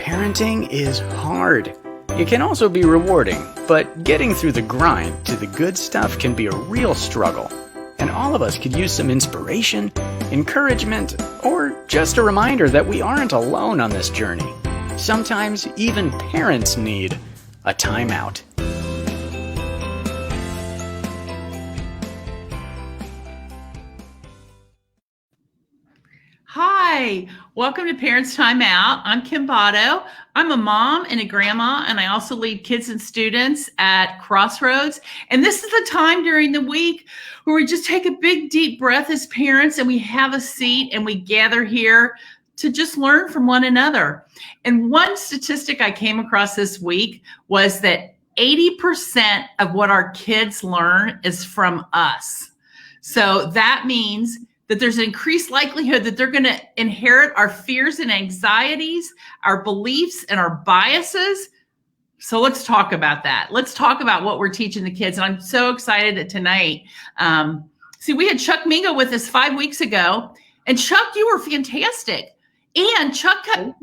Parenting is hard. It can also be rewarding, but getting through the grind to the good stuff can be a real struggle. And all of us could use some inspiration, encouragement, or just a reminder that we aren't alone on this journey. Sometimes even parents need a timeout. Hi, welcome to Parents Time Out. I'm Kim Botto. I'm a mom and a grandma, and I also lead kids and students at Crossroads. And this is the time during the week where we just take a big, deep breath as parents, and we have a seat and we gather here to just learn from one another. And one statistic I came across this week was that 80% of what our kids learn is from us. So that means that there's an increased likelihood that they're going to inherit our fears and anxieties, our beliefs and our biases. So let's talk about that. Let's talk about what we're teaching the kids. And I'm so excited that tonight, we had Chuck Mingo with us 5 weeks ago. And Chuck, you were fantastic. And Chuck got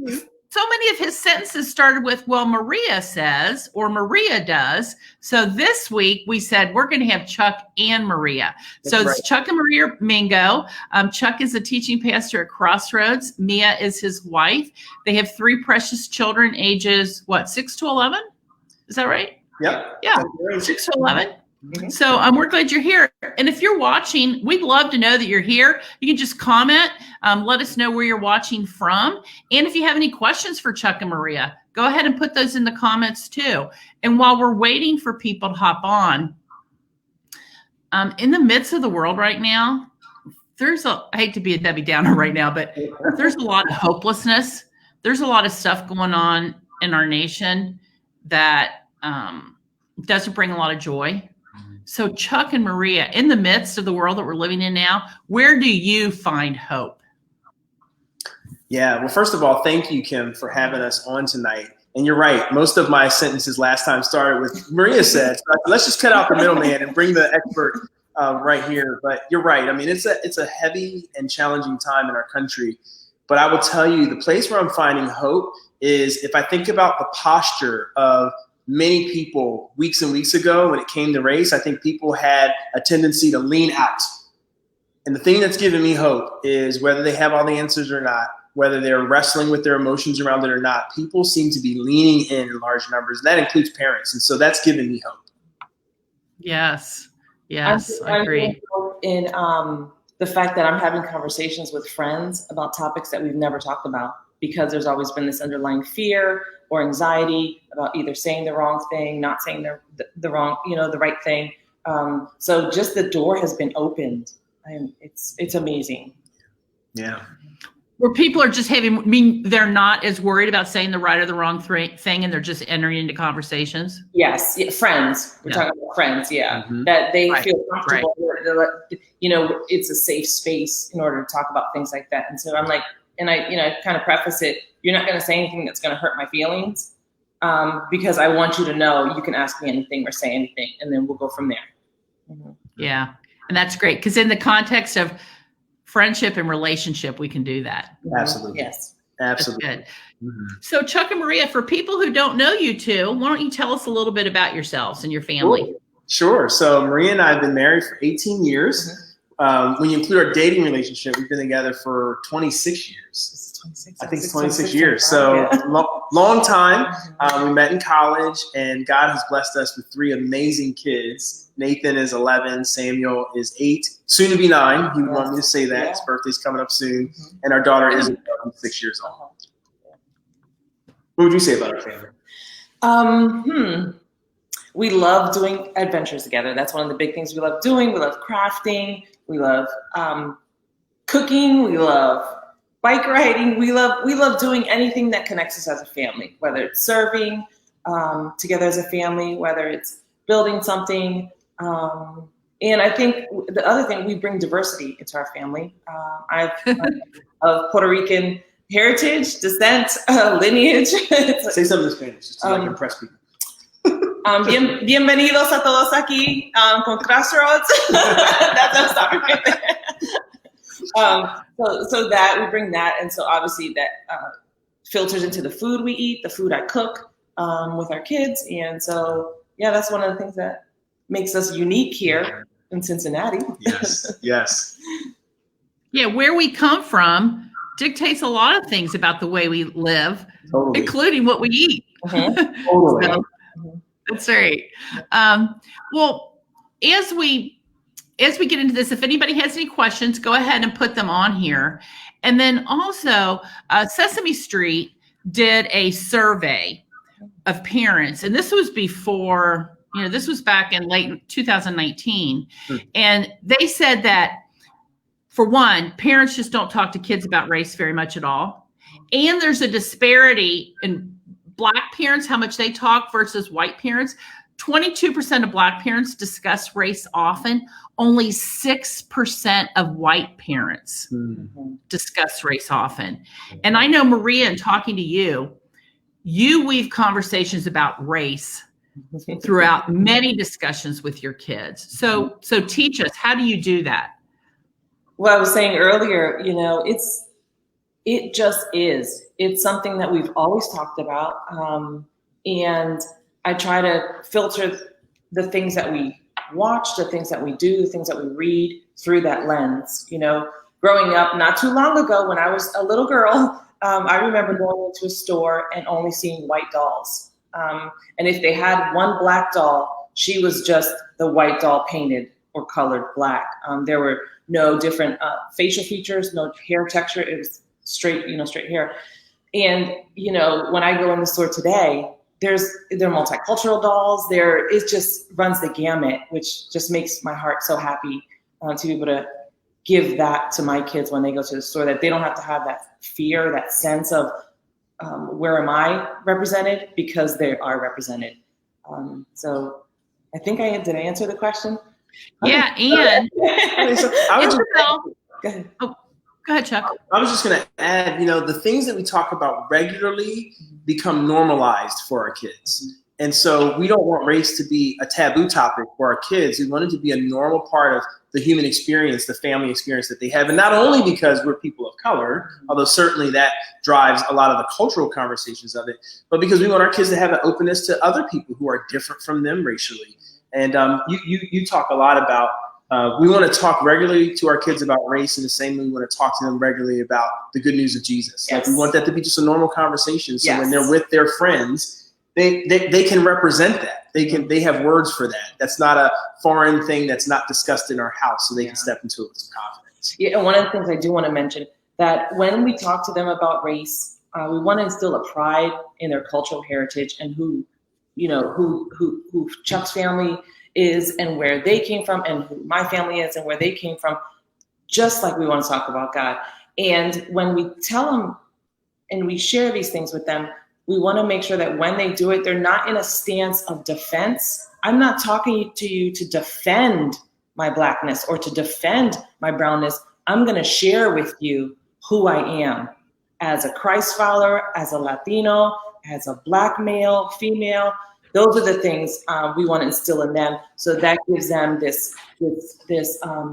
so many of his sentences started with, well, Maria says, or Maria does. So this week we said, we're going to have Chuck and Maria. So it's Chuck and Maria Mingo. Chuck is a teaching pastor at Crossroads. Mia is his wife. They have 3 precious children, ages, 6 to 11? Is that right? Yep. Yeah, 6 to 11. Mm-hmm. So we're glad you're here. And if you're watching, we'd love to know that you're here. You can just comment. Let us know where you're watching from. And if you have any questions for Chuck and Maria, go ahead and put those in the comments too. And while we're waiting for people to hop on, in the midst of the world right now, I hate to be a Debbie Downer right now, but there's a lot of hopelessness. There's a lot of stuff going on in our nation that doesn't bring a lot of joy. So Chuck and Maria, in the midst of the world that we're living in now, where do you find hope? Yeah, well, first of all, thank you, Kim, for having us on tonight. And you're right. Most of my sentences last time started with Maria said. So let's just cut out the middleman and bring the expert right here. But you're right. I mean, it's a heavy and challenging time in our country. But I will tell you, the place where I'm finding hope is if I think about the posture of many people weeks and weeks ago when it came to race. I think people had a tendency to lean out. And the thing that's given me hope is whether they have all the answers or not, whether they're wrestling with their emotions around it or not, people seem to be leaning in large numbers. And that includes parents. And so that's given me hope. Yes, I agree. In the fact that I'm having conversations with friends about topics that we've never talked about, because there's always been this underlying fear or anxiety about either saying the wrong thing, not saying the wrong, the right thing. So just the door has been opened, and it's amazing. Yeah. Where people are just they're not as worried about saying the right or the wrong thing, and they're just entering into conversations. Yes, friends. We're talking about friends. Yeah, that they feel comfortable. Right. It's a safe space in order to talk about things like that. And so I'm like, and I kind of preface it. You're not going to say anything that's going to hurt my feelings, because I want you to know you can ask me anything or say anything, and then we'll go from there. Mm-hmm. Yeah, and that's great, because in the context of friendship and relationship, we can do that. Absolutely. Yes. Absolutely. That's good. Mm-hmm. So Chuck and Maria, for people who don't know you two, why don't you tell us a little bit about yourselves and your family? Sure. So Maria and I have been married for 18 years. Mm-hmm. When you include our dating relationship, we've been together for 26 years. I think it's 26 years. So long time. We met in college, and God has blessed us with 3 amazing kids. Nathan is 11. Samuel is 8, soon to be 9. He wanted me to say that. His birthday's coming up soon. Mm-hmm. And our daughter is 6 years old. What would you say about our family? We love doing adventures together. That's one of the big things we love doing. We love crafting. We love cooking. We love bike riding. We love doing anything that connects us as a family, whether it's serving together as a family, whether it's building something. And I think the other thing, we bring diversity into our family. I'm of Puerto Rican heritage, descent, lineage. Say something in Spanish just to impress people. Bienvenidos a todos aquí con Crossroads. That's what I'm sorry right there. So that we bring that, and so obviously that filters into the food we eat, the food I cook with our kids. And so, yeah, that's one of the things that makes us unique here in Cincinnati. Yes, yes. Yeah, where we come from dictates a lot of things about the way we live, Totally. including what we eat. Totally. So, that's right. Well, as we get into this, if anybody has any questions, go ahead and put them on here. And then also, Sesame Street did a survey of parents, and this was before, this was back in late 2019. And they said that, for one, parents just don't talk to kids about race very much at all. And there's a disparity in Black parents, how much they talk versus white parents. 22% of Black parents discuss race often. Only 6% of white parents discuss race often. And I know, Maria, in talking to you weave conversations about race throughout many discussions with your kids. So teach us, how do you do that? Well, I was saying earlier, it just is. It's something that we've always talked about. And I try to filter the things that we watch, the things that we do, the things that we read through that lens. Growing up not too long ago when I was a little girl, I remember going into a store and only seeing white dolls. And if they had one Black doll, she was just the white doll painted or colored Black. There were no different facial features, no hair texture. It was straight hair. And, when I go in the store today, there are multicultural dolls. It just runs the gamut, which just makes my heart so happy to be able to give that to my kids when they go to the store, that they don't have to have that fear, that sense of where am I represented, because they are represented. So I think did I answer the question? Yeah, and Go ahead. Oh, go ahead, Chuck. I was just going to add, the things that we talk about regularly become normalized for our kids. And so we don't want race to be a taboo topic for our kids. We want it to be a normal part of the human experience, the family experience that they have. And not only because we're people of color, although certainly that drives a lot of the cultural conversations of it, but because we want our kids to have an openness to other people who are different from them racially. And you talk a lot about, we want to talk regularly to our kids about race in the same way we want to talk to them regularly about the good news of Jesus. Yes. Like, we want that to be just a normal conversation. So Yes. when they're with their friends, they can represent that. They have words for that. That's not a foreign thing that's not discussed in our house, so they can step into it with some confidence. Yeah, and one of the things I do want to mention, that when we talk to them about race, we want to instill a pride in their cultural heritage and who Chuck's family is and where they came from, and who my family is and where they came from, just like we want to talk about God. And when we tell them and we share these things with them, we want to make sure that when they do it, they're not in a stance of defense. I'm not talking to you to defend my Blackness or to defend my brownness. I'm going to share with you who I am as a Christ follower, as a Latino, as a Black male, female. Those are the things we want to instill in them. So that gives them this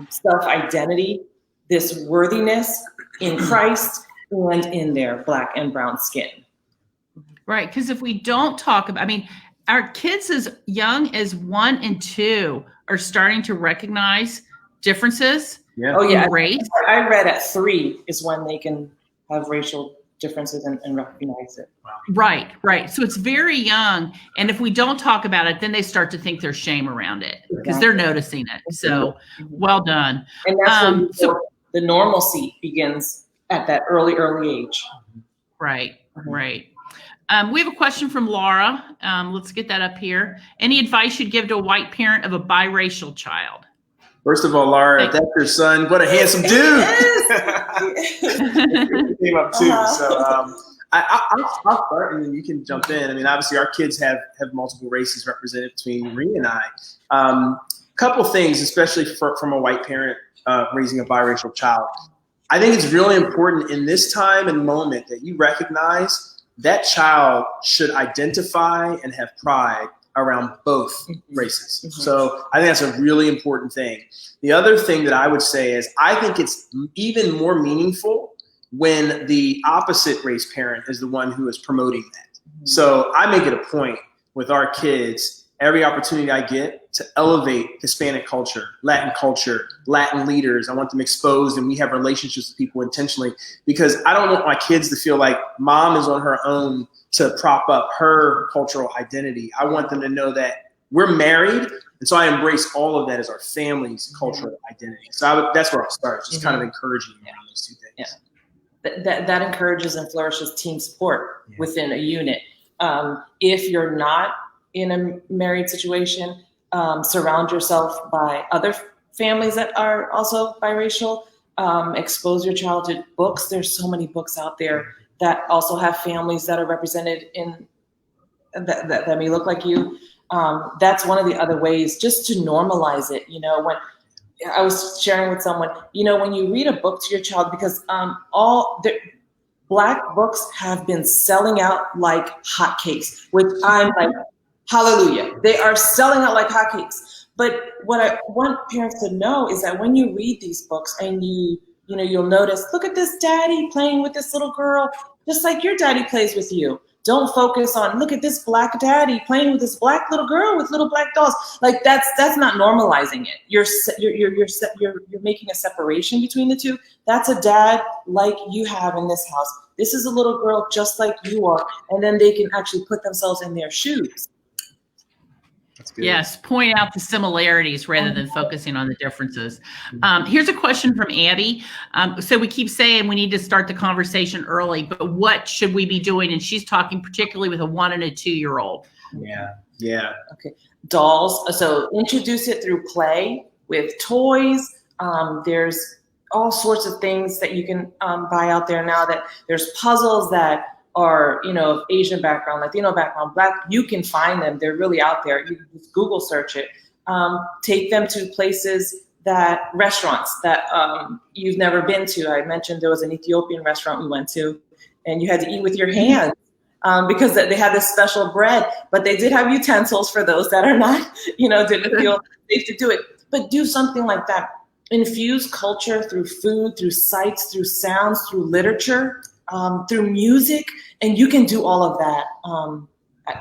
self-identity, this worthiness in Christ and in their Black and brown skin. Right, because if we don't talk about, our kids as young as 1 and 2 are starting to recognize differences in race. I read at 3 is when they can have racial differences and recognize it. Right. So it's very young. And if we don't talk about it, then they start to think there's shame around it because they're noticing it. So well done. And that's when the normalcy begins at that early age. Right. We have a question from Laura. Let's get that up here. Any advice you'd give to a white parent of a biracial child? First of all, Laura, if that's your son, what a handsome dude. He came up too. So I'll start and then you can jump in. Obviously our kids have multiple races represented between Maria and I. Couple things, especially from a white parent raising a biracial child. I think it's really important in this time and moment that you recognize that child should identify and have pride around both races. Mm-hmm. So I think that's a really important thing. The other thing that I would say is I think it's even more meaningful when the opposite race parent is the one who is promoting that. So I make it a point with our kids, every opportunity I get, to elevate Hispanic culture, Latin leaders. I want them exposed, and we have relationships with people intentionally, because I don't want my kids to feel like mom is on her own to prop up her cultural identity. I want them to know that we're married, and so I embrace all of that as our family's cultural identity. So that's where I'll start, just kind of encouraging around those two things. Yeah. That encourages and flourishes team support within a unit. If you're not in a married situation, surround yourself by other families that are also biracial. Expose your child to books. There's so many books out there that also have families that are represented in that may look like you. That's one of the other ways, just to normalize it. You know, when I was sharing with someone, you know, when you read a book to your child, because Black books have been selling out like hotcakes, which I'm like, hallelujah. They are selling out like hotcakes. But what I want parents to know is that when you read these books and you'll notice, look at this daddy playing with this little girl, just like your daddy plays with you. Don't focus on, look at this Black daddy playing with this Black little girl with little Black dolls. Like that's not normalizing it. You're making a separation between the two. That's a dad like you have in this house. This is a little girl just like you are, and then they can actually put themselves in their shoes. That's good. Yes, point out the similarities rather than focusing on the differences. Here's a question from Abby. So we keep saying we need to start the conversation early, but what should we be doing? And she's talking particularly with a 1 and a 2-year-old. Yeah. Okay. Dolls. So introduce it through play with toys. There's all sorts of things that you can buy out there now. That there's puzzles that are, of Asian background, Latino background, Black. You can find them. They're really out there. You can just Google search it. Take them to restaurants that you've never been to. I mentioned there was an Ethiopian restaurant we went to, and you had to eat with your hands because they had this special bread. But they did have utensils for those that are not, didn't feel safe to do it. But do something like that. Infuse culture through food, through sights, through sounds, through literature, through music, and you can do all of that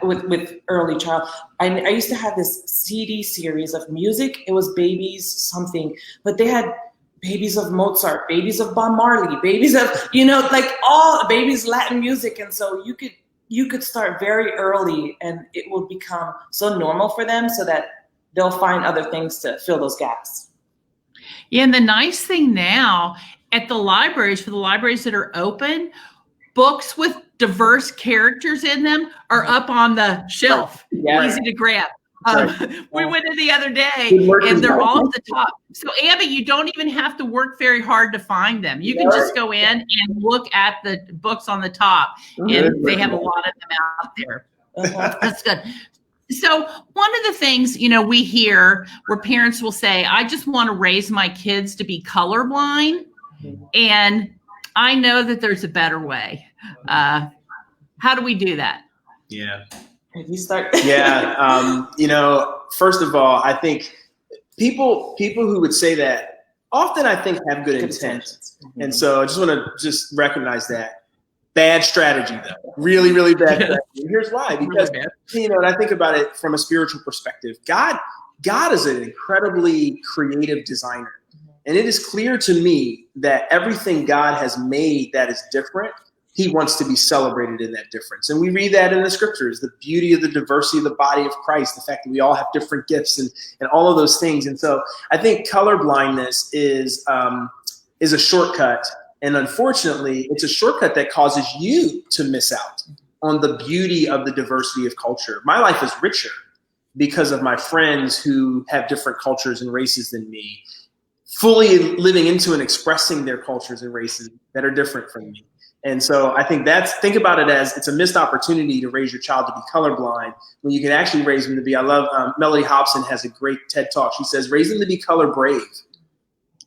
with early child. I used to have this CD series of music. It was Babies something, but they had babies of Mozart, babies of Bob Marley, babies of like all babies Latin music, and so you could start very early, and it will become so normal for them, so that they'll find other things to fill those gaps. Yeah, and the nice thing now at the libraries, for the libraries that are open, books with diverse characters in them are up on the shelf, easy to grab. We went in the other day, and they're all at the top. So, Abby, you don't even have to work very hard to find them. You can just go in and look at the books on the top, and they have a lot of them out there. That's good. So one of the things, we hear where parents will say, I just want to raise my kids to be colorblind. And I know that there's a better way. How do we do that? Yeah. You start. First of all, I think people who would say that often, I think, have good intent. And so I just want to recognize that. Bad strategy, though. Really, really bad strategy. And here's why. Because, and I think about it from a spiritual perspective. God is an incredibly creative designer. And it is clear to me that everything God has made that is different, he wants to be celebrated in that difference. And we read that in the scriptures, the beauty of the diversity of the body of Christ, the fact that we all have different gifts and all of those things. And so I think colorblindness is a shortcut. And unfortunately, it's a shortcut that causes you to miss out on the beauty of the diversity of culture. My life is richer because of my friends who have different cultures and races than me, fully living into and expressing their cultures and races that are different from me. And so I think think about it as it's a missed opportunity to raise your child to be colorblind when you can actually raise them to be. I love Melody Hobson has a great TED Talk. She says, raise them to be color brave.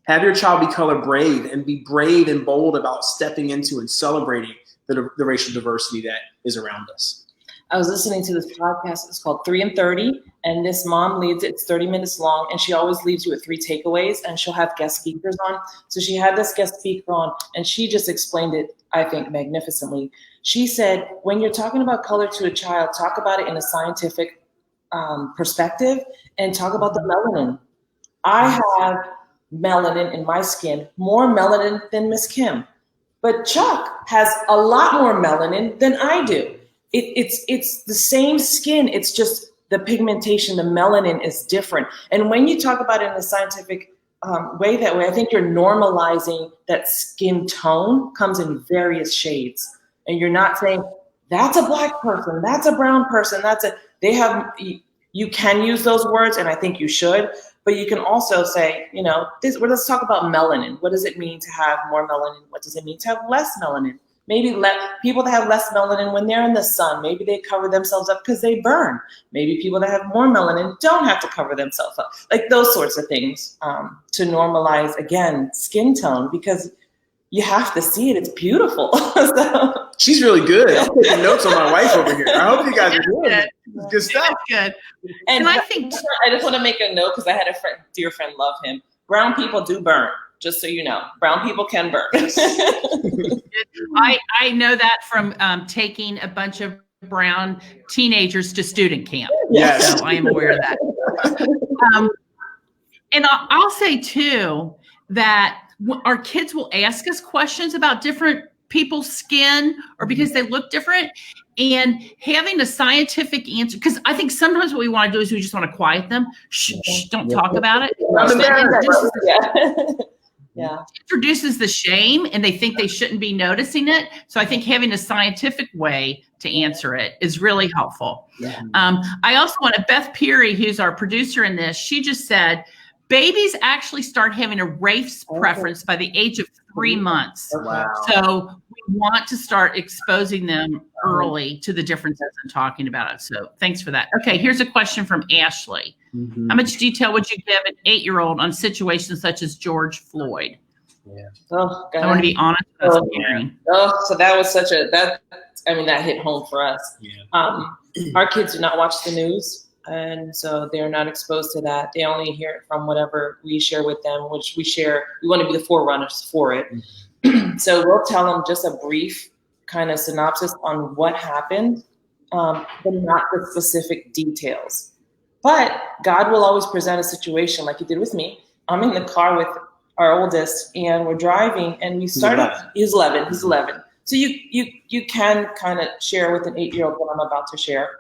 Have your child be color brave and be brave and bold about stepping into and celebrating the racial diversity that is around us. I was listening to this podcast. It's called 3 and 30. And this mom leads it. It's 30 minutes long. And she always leaves you with 3 takeaways. And she'll have guest speakers on. So she had this guest speaker on. And she just explained it, I think, magnificently. She said, when you're talking about color to a child, talk about it in a scientific perspective and talk about the melanin. I have melanin in my skin, more melanin than Miss Kim. But Chuck has a lot more melanin than I do. It's the same skin. It's just the pigmentation, the melanin is different. And when you talk about it in a scientific way, that way, I think you're normalizing that skin tone comes in various shades. And you're not saying, that's a black person, that's a brown person, you can use those words, and I think you should, but you can also say, let's talk about melanin. What does it mean to have more melanin? What does it mean to have less melanin? Maybe people that have less melanin when they're in the sun, maybe they cover themselves up because they burn. Maybe people that have more melanin don't have to cover themselves up. Like those sorts of things to normalize, again, skin tone, because you have to see it. It's beautiful. So. She's really good. I'm taking notes on my wife over here. I hope you guys are doing it. It's good stuff. Good. And I just want to make a note because I had a dear friend, love him. Brown people do burn, just so you know. Brown people can burn. I know that from taking a bunch of brown teenagers to student camp. Yes. So I am aware of that. And I'll say, too, that our kids will ask us questions about different people's skin or because they look different, and having a scientific answer, because I think sometimes what we want to do is we just want to quiet them. Shh, don't talk about it. Yeah. It introduces the shame, and they think they shouldn't be noticing it. So I think having a scientific way to answer it is really helpful. Yeah. I also want to, Beth Peary, who's our producer in this, she just said, babies actually start having a race preference by the age of 3 months. Wow. So we want to start exposing them early to the differences and talking about it. So thanks for that. Okay, here's a question from Ashley. Mm-hmm. How much detail would you give an 8-year-old on situations such as George Floyd? Yeah. Oh, God. I want to be honest with us, Karen. So that was that hit home for us. Yeah. Our kids do not watch the news. And so they're not exposed to that. They only hear it from whatever we share with them, which we share. We want to be the forerunners for it. Mm-hmm. So we'll tell them just a brief kind of synopsis on what happened, but not the specific details. But God will always present a situation like he did with me. I'm in the car with our oldest, and we're driving, and we started. He's 11. So you can kind of share with an 8-year-old what I'm about to share.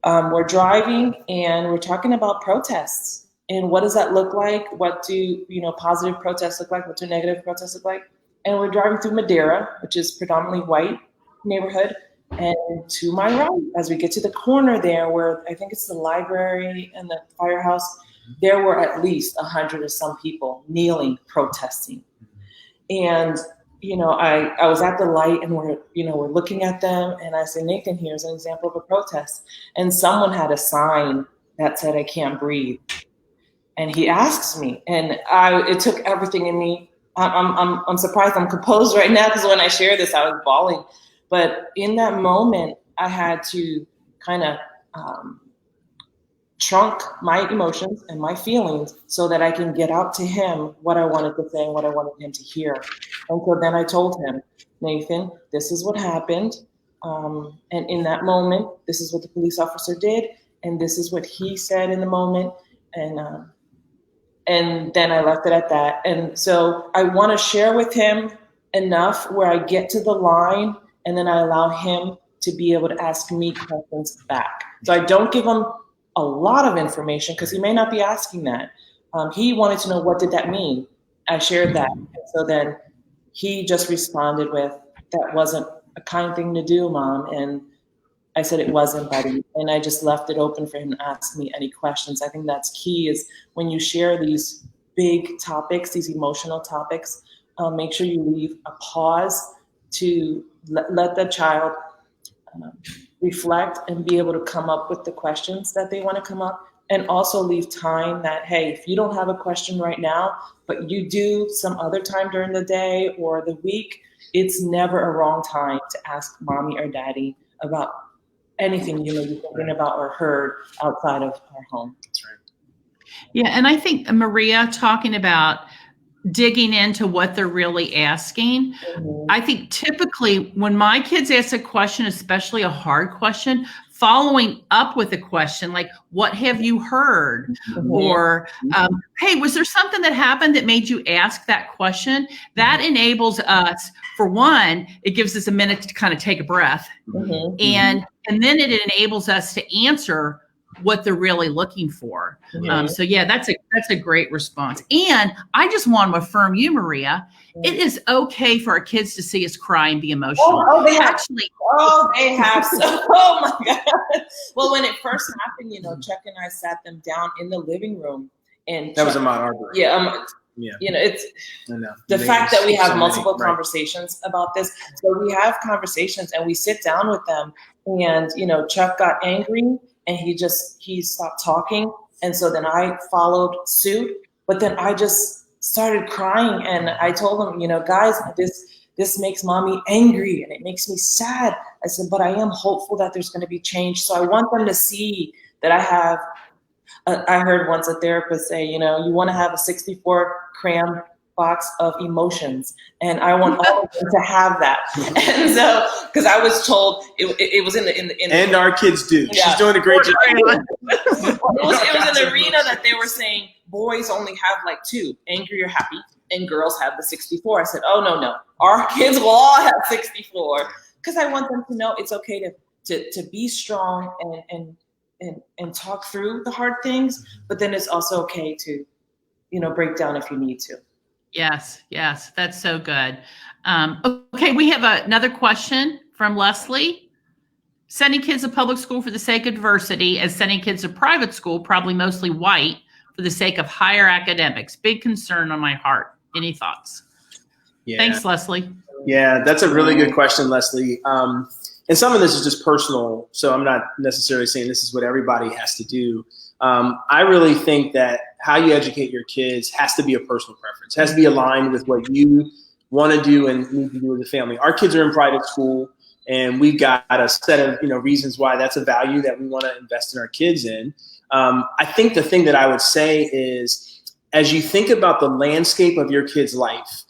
We're driving and we're talking about protests and what does that look like? What do positive protests look like? What do negative protests look like? And we're driving through Madeira, which is predominantly white neighborhood. And to my right, as we get to the corner there, where I think it's the library and the firehouse, there were at least 100 or some people kneeling, protesting. And I was at the light and we're looking at them, and I said, Nathan, here's an example of a protest. And someone had a sign that said, I can't breathe. And he asks me, and it took everything in me. I'm surprised I'm composed right now, because when I shared this, I was bawling. But in that moment, I had to kind of trunk my emotions and my feelings so that I can get out to him what I wanted to say and what I wanted him to hear. And so then I told him, Nathan, this is what happened. And in that moment, this is what the police officer did. And this is what he said in the moment. And then I left it at that. And so I want to share with him enough where I get to the line, and then I allow him to be able to ask me questions back. So I don't give him a lot of information, because he may not be asking that. He wanted to know, what did that mean? I shared that. And so then he just responded with, that wasn't a kind thing to do, Mom. And I said, it wasn't, buddy. And I just left it open for him to ask me any questions. I think that's key, is when you share these big topics, these emotional topics, make sure you leave a pause to let the child reflect and be able to come up with the questions that they want to come up, and also leave time that, hey, if you don't have a question right now, but you do some other time during the day or the week, it's never a wrong time to ask mommy or daddy about anything you may be thinking about or heard outside of our home. That's right. Yeah, and I think Maria talking about digging into what they're really asking. I think typically when my kids ask a question, especially a hard question, following up with a question like, what have you heard? Or, hey, was there something that happened that made you ask that question? That enables us, for one, it gives us a minute to kind of take a breath. And then it enables us to answer what they're really looking for. So yeah, that's a great response. And I just want to affirm you, Maria. It is okay for our kids to see us cry and be emotional. They have. They have. So, oh my God. Well, when it first happened, Chuck and I sat them down in the living room, and that was in Mount Arbor. Yeah. It's the fact that we have multiple conversations about this. So we have conversations and we sit down with them, and Chuck got angry. And he stopped talking. And so then I followed suit, but then I just started crying. And I told him, guys, this makes mommy angry and it makes me sad. I said, but I am hopeful that there's going to be change. So I want them to see that I have, I heard once a therapist say, you want to have a 64 crayon box of emotions, and I want all of them to have that. And so, because I was told it was in the and our kids do. Yeah. She's doing a great job. it was in the arena that they were saying boys only have like 2, angry or happy, and girls have the 64. I said, oh no, our kids will all have 64, because I want them to know it's okay to be strong and talk through the hard things, but then it's also okay to break down if you need to. Yes, that's so good. Okay, we have another question from Leslie. Sending kids to public school for the sake of diversity as sending kids to private school, probably mostly white, for the sake of higher academics. Big concern on my heart. Any thoughts? Yeah. Thanks, Leslie. Yeah, that's a really good question, Leslie. And some of this is just personal, so I'm not necessarily saying this is what everybody has to do. I really think that how you educate your kids has to be a personal preference. It has to be aligned with what you want to do and need to do as a family. Our kids are in private school, and we've got a set of reasons why that's a value that we want to invest in our kids in. I think the thing that I would say is, as you think about the landscape of your kid's life,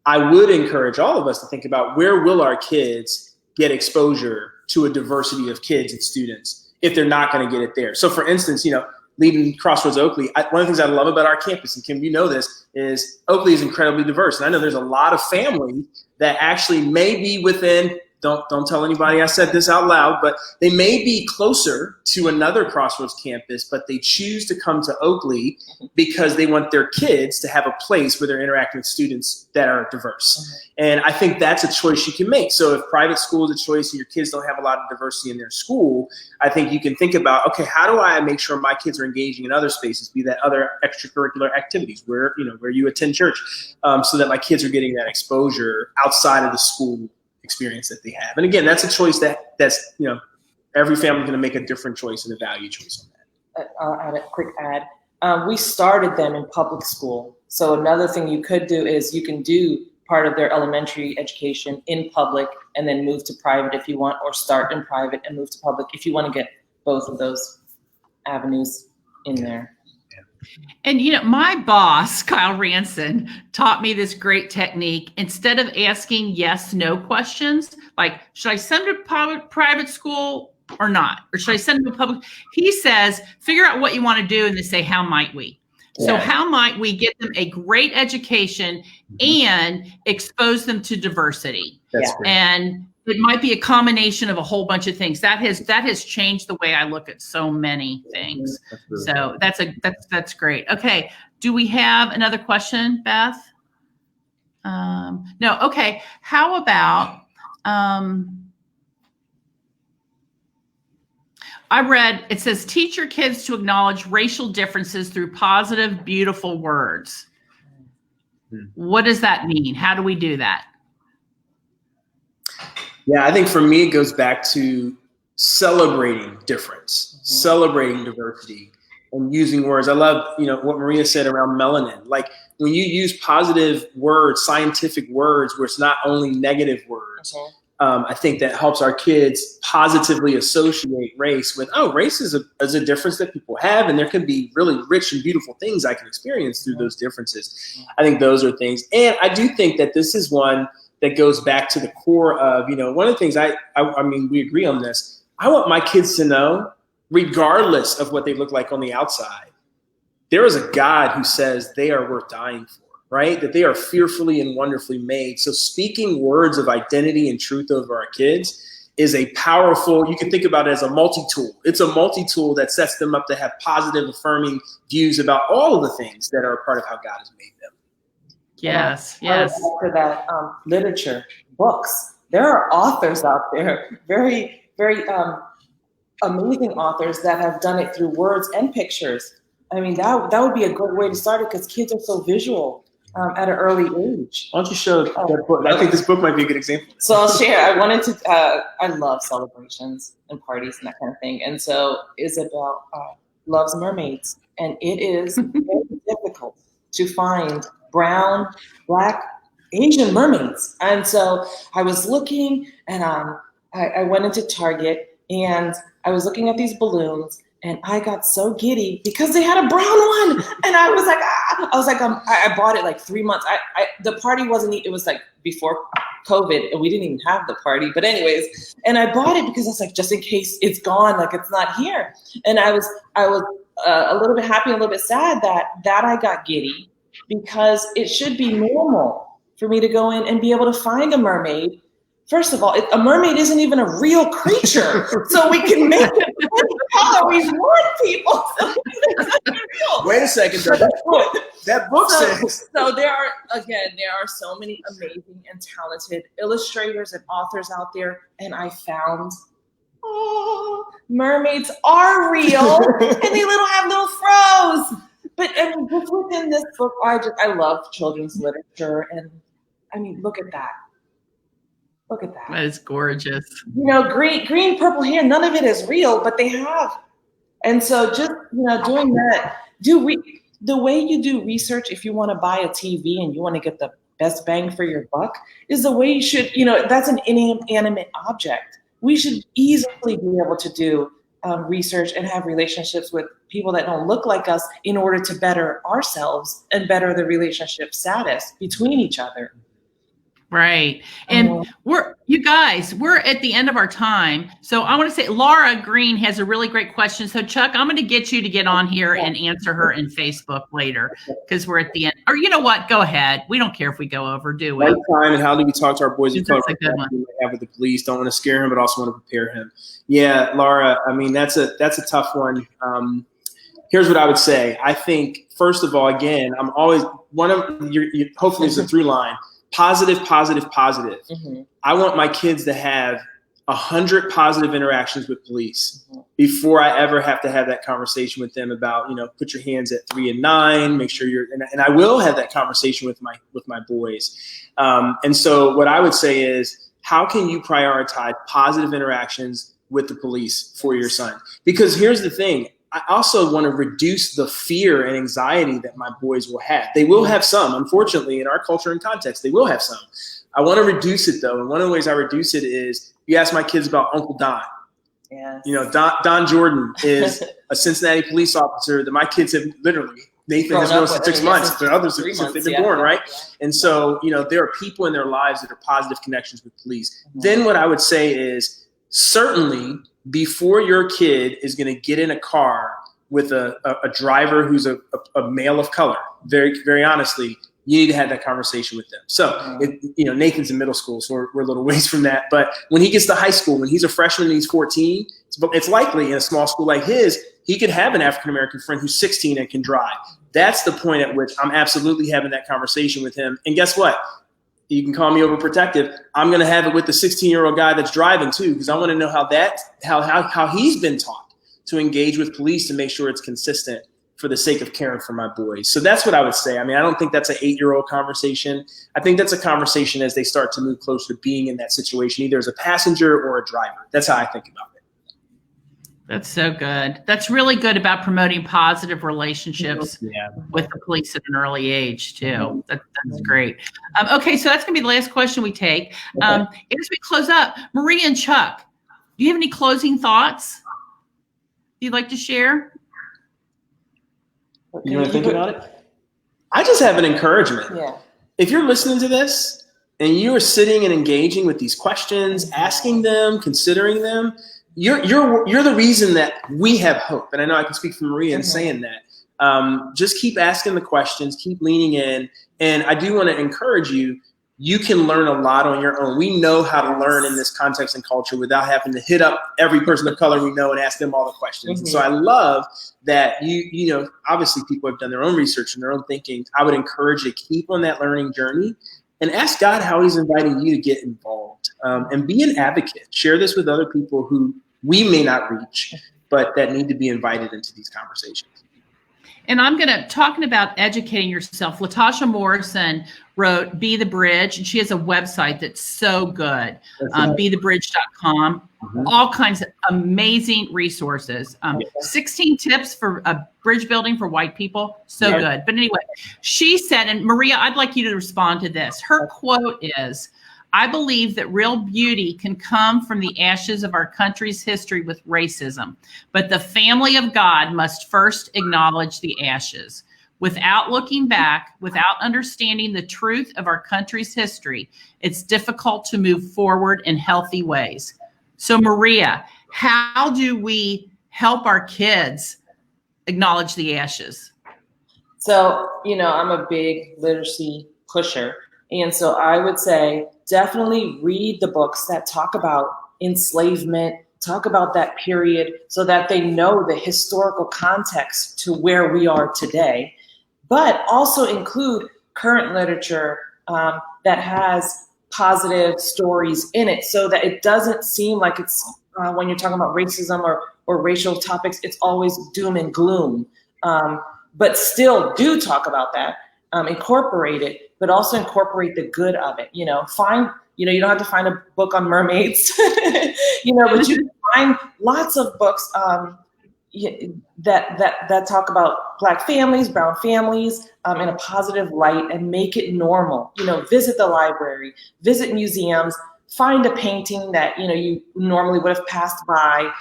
I would encourage all of us to think about where will our kids get exposure to a diversity of kids and students if they're not going to get it there. So for instance, leading Crossroads Oakley, one of the things I love about our campus, and Kim, you know this, is Oakley is incredibly diverse. And I know there's a lot of families that actually may be within, don't tell anybody I said this out loud, but they may be closer to another Crossroads campus, but they choose to come to Oakley because they want their kids to have a place where they're interacting with students that are diverse. And I think that's a choice you can make. So if private school is a choice and your kids don't have a lot of diversity in their school, I think you can think about, okay, how do I make sure my kids are engaging in other spaces, be that other extracurricular activities where you attend church, so that my kids are getting that exposure outside of the school experience that they have. And again, that's a choice that's every family's going to make a different choice and a value choice on that. I'll add a quick add. We started them in public school. So another thing you could do is you can do part of their elementary education in public and then move to private if you want, or start in private and move to public if you want to get both of those avenues in there. And my boss, Kyle Ranson, taught me this great technique. Instead of asking yes, no questions, like, should I send them to private school or not? Or should I send them to public? He says, figure out what you want to do, and then say, how might we? Yeah. So how might we get them a great education and expose them to diversity? That's great. And it might be a combination of a whole bunch of things. That has changed the way I look at so many things. So that's great. Okay. Do we have another question, Beth? No. Okay. How about, I read, it says, teach your kids to acknowledge racial differences through positive, beautiful words. What does that mean? How do we do that? Yeah, I think for me, it goes back to celebrating difference, celebrating diversity, and using words. I love, what Maria said around melanin. Like when you use positive words, scientific words, where it's not only negative words, I think that helps our kids positively associate race with, race is a difference that people have, and there can be really rich and beautiful things I can experience through those differences. I think those are things. And I do think that this is one that goes back to the core of, one of the things I mean, we agree on this. I want my kids to know, regardless of what they look like on the outside, there is a God who says they are worth dying for, right? That they are fearfully and wonderfully made. So speaking words of identity and truth over our kids is a powerful, you can think about it as a multi-tool. It's a multi-tool that sets them up to have positive, affirming views about all of the things that are a part of how God has made them. Yes. For that, literature, books. There are authors out there, very, very amazing authors that have done it through words and pictures. I mean, that would be a good way to start it because kids are so visual at an early age. Why don't you show that book? I think this book might be a good example. So I'll share. I wanted to. I love celebrations and parties and that kind of thing. And so Isabel loves mermaids, and it is very difficult to find brown, Black, Asian mermaids. And so I was looking, and I went into Target, and I was looking at these balloons. And I got so giddy because they had a brown one. And I was like, I bought it like 3 months. The party it was like before COVID and we didn't even have the party. But anyways, and I bought it because I was like, just in case it's gone, like it's not here. And I was a little bit happy, a little bit sad that I got giddy because it should be normal for me to go in and be able to find a mermaid. First of all, a mermaid isn't even a real creature, so we can make it any color we want, people. So it's not real. Wait a second, that book says. So there are so many amazing and talented illustrators and authors out there, and I found mermaids are real, and they have little froze. But just within this book, I love children's literature, and I mean, look at that. Look at that. That is gorgeous. Green, purple hair, none of it is real, but they have. And so just, doing that, the way you do research, if you want to buy a TV and you want to get the best bang for your buck, is the way you should, that's an inanimate object. We should easily be able to do research and have relationships with people that don't look like us in order to better ourselves and better the relationship status between each other. Right. And we're at the end of our time. So I want to say Laura Green has a really great question. So Chuck, I'm going to get you to get on here and answer her in Facebook later because we're at the end. Or you know what? Go ahead. We don't care if we go over, do we? Right time and how do we talk to our boys of color? That's a good one. We have with the police. Don't want to scare him, but also want to prepare him. Yeah, Laura. I mean, that's a tough one. Here's what I would say. I think first of all, again, I'm always one of your. Hopefully, it's a through line. Positive. Mm-hmm. I want my kids to have 100 positive interactions with police before I ever have to have that conversation with them about, put your hands at 3 and 9, make sure and I will have that conversation with my boys. And so what I would say is, how can you prioritize positive interactions with the police for your son? Because here's the thing. I also want to reduce the fear and anxiety that my boys will have. They will have some, unfortunately, in our culture and context, they will have some. I want to reduce it though. And one of the ways I reduce it is you ask my kids about Uncle Don. Yes. Don Jordan is a Cincinnati police officer that my kids have literally, Nathan has known since 6 months. There are others since they've been born, right? Yeah. And so, there are people in their lives that are positive connections with police. Mm-hmm. Then what I would say is certainly before your kid is going to get in a car with a driver who's a male of color, very, very honestly, you need to have that conversation with them. So, Nathan's in middle school, so we're a little ways from that. But when he gets to high school, when he's a freshman and he's 14, it's likely in a small school like his, he could have an African-American friend who's 16 and can drive. That's the point at which I'm absolutely having that conversation with him. And guess what? You can call me overprotective. I'm going to have it with the 16-year-old guy that's driving too, because I want to know how he's been taught to engage with police to make sure it's consistent for the sake of caring for my boys. So that's what I would say. I mean, I don't think that's an 8-year-old conversation. I think that's a conversation as they start to move closer to being in that situation, either as a passenger or a driver. That's how I think about it. That's so good. That's really good about promoting positive relationships with the police at an early age too. That's great. Okay, so that's gonna be the last question we take. As we close up, Maria and Chuck, do you have any closing thoughts you'd like to share? You want to think about it? I just have an encouragement. Yeah. If you're listening to this and you are sitting and engaging with these questions, asking them, considering them, you're the reason that we have hope. And I know I can speak for Maria in saying that. Just keep asking the questions, keep leaning in. And I do want to encourage you, you can learn a lot on your own. We know how to learn in this context and culture without having to hit up every person of color we know and ask them all the questions. And so I love that you know, obviously people have done their own research and their own thinking. I would encourage you to keep on that learning journey and ask God how he's inviting you to get involved, and be an advocate. Share this with other people who we may not reach, but that need to be invited into these conversations. And I'm talking about educating yourself. Latasha Morrison wrote Be the Bridge, and she has a website that's so good, bethebridge.com. All kinds of amazing resources. 16 tips for bridge building for white people. So good. But anyway, she said, and Maria, I'd like you to respond to this. Her quote is, I believe that real beauty can come from the ashes of our country's history with racism, but the family of God must first acknowledge the ashes. Without looking back, without understanding the truth of our country's history, it's difficult to move forward in healthy ways. So Maria, how do we help our kids acknowledge the ashes? So, you know, I'm a big literacy pusher. And so I would say definitely read the books that talk about enslavement, talk about that period so that they know the historical context to where we are today, but also include current literature that has positive stories in it so that it doesn't seem like it's when you're talking about racism or racial topics, it's always doom and gloom. But still do talk about that, incorporate it, but also incorporate the good of it. You know, you don't have to find a book on mermaids, but you can find lots of books that talk about Black families, brown families in a positive light and make it normal. You know, visit the library, visit museums, find a painting that, you normally would have passed by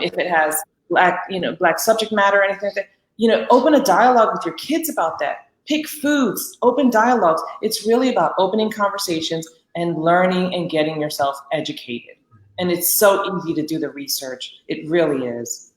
if it has Black subject matter or anything like that. Open a dialogue with your kids about that. Pick foods, open dialogues. It's really about opening conversations and learning and getting yourself educated. And it's so easy to do the research. It really is.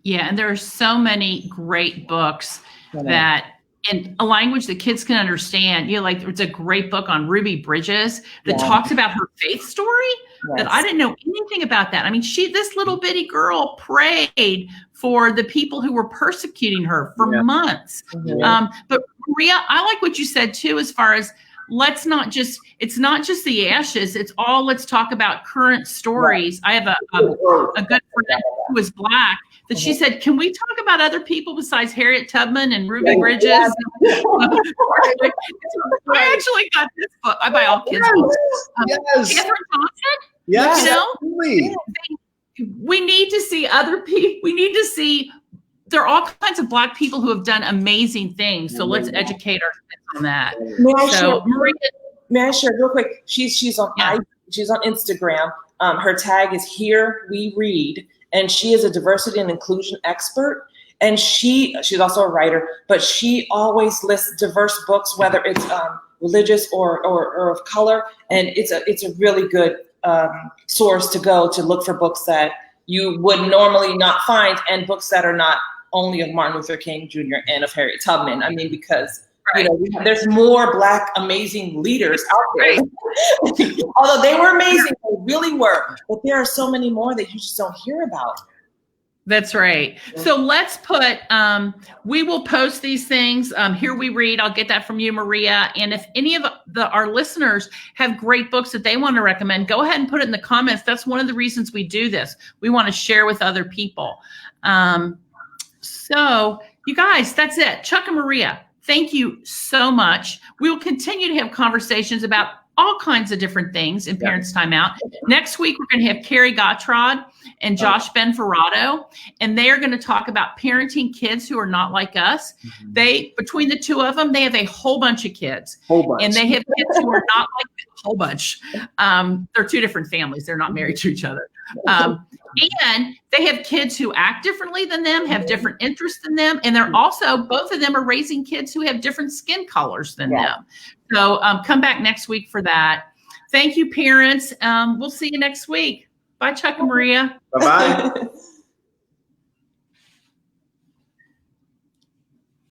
Yeah, and there are so many great books that in a language that kids can understand. Like there's a great book on Ruby Bridges that talks about her faith story that I didn't know anything about that. I mean, this little bitty girl prayed for the people who were persecuting her for months. But Maria, I like what you said too, as far as it's not just the ashes. It's all, let's talk about current stories. I have a good friend who is Black that she said, can we talk about other people besides Harriet Tubman and Ruby Bridges? I actually got this book. I buy all kids' books. Catherine Thompson. Yes, we need to see other people. We need to see there are all kinds of Black people who have done amazing things. So let's educate our kids on that. May I share real quick? She's on Instagram. Her tag is Here We Read, and she is a diversity and inclusion expert. And she's also a writer, but she always lists diverse books, whether it's religious or of color. And it's a really good source to go to look for books that you would normally not find, and books that are not only of Martin Luther King Jr. and of Harriet Tubman. I mean, because there's more Black amazing leaders out there. Although they were amazing, they really were. But there are so many more that you just don't hear about. That's right. So let's put, we will post these things. Here We Read. I'll get that from you, Maria. And if any of our listeners have great books that they want to recommend, go ahead and put it in the comments. That's one of the reasons we do this. We want to share with other people. So you guys, that's it. Chuck and Maria, thank you so much. We will continue to have conversations about all kinds of different things in Parents Time Out. Next week, we're going to have Carrie Gottrod and Josh Benferrato, and they are going to talk about parenting kids who are not like us. Between the two of them, they have a whole bunch of kids. And they have kids who are not like a whole bunch. They're two different families. They're not married to each other. And they have kids who act differently than them, have different interests than them. And they're also, both of them are raising kids who have different skin colors than them. So come back next week for that. Thank you, parents. We'll see you next week. Bye, Chuck and Maria. Bye-bye.